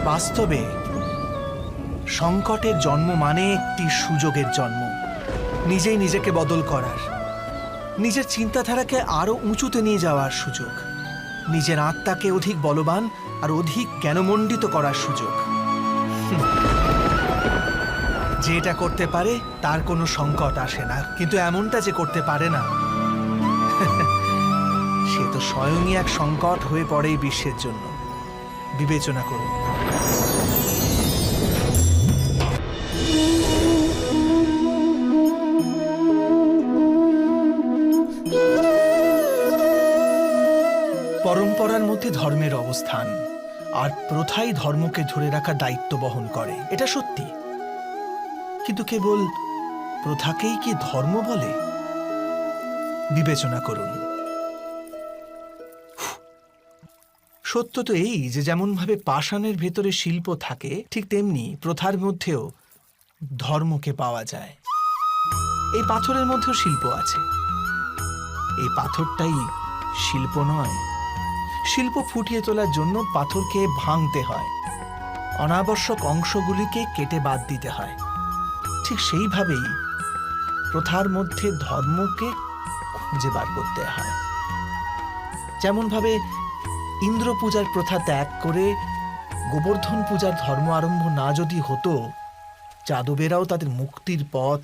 বাস্তবে সংকটের জন্ম মানে একটি সুযোগের জন্ম, নিজেই নিজেকে বদল করার, নিজের চিন্তাধারাকে আরো উঁচুতে নিয়ে যাওয়ার সুযোগ, নিজের আত্মাকে অধিক বলবান আর অধিক জ্ঞানমণ্ডিত করার সুযোগ। যে এটা করতে পারে তার কোনো সংকট আসে না, কিন্তু এমনটা যে করতে পারে না সে তো স্বয়ংই এক সংকট হয়ে পড়ে এই বিশ্বের জন্য। বিবেচনা করুন। পরম্পরার মধ্যে ধর্মের অবস্থান, আর প্রথাই ধর্মকে ধরে রাখার দায়িত্ব বহন করে, এটা সত্যি। কিন্তু কেবল প্রথাকেই কি ধর্ম বলে? বিবেচনা করুন। সত্য তো এই যে যেমন ভাবে পাষাণের ভেতরে শিল্প থাকে, ঠিক তেমনি প্রথার মধ্যেও ধর্মকে পাওয়া যায়। এই পাথরের মধ্যেও শিল্প আছে। এই পাথরটাই শিল্প নয়। শিল্প ফুটিয়ে তোলার জন্য পাথরকে ভাঙতে হয়, অনাবশ্যক অংশগুলিকে কেটে বাদ দিতে হয়। ঠিক সেইভাবেই প্রথার মধ্যে ধর্মকে খুঁজে বার করতে হয়। যেমনভাবে ইন্দ্র পূজার প্রথা ত্যাগ করে গোবর্ধন পূজার ধর্ম আরম্ভ না যদি হতো, যাদবেরাও তাদের মুক্তির পথ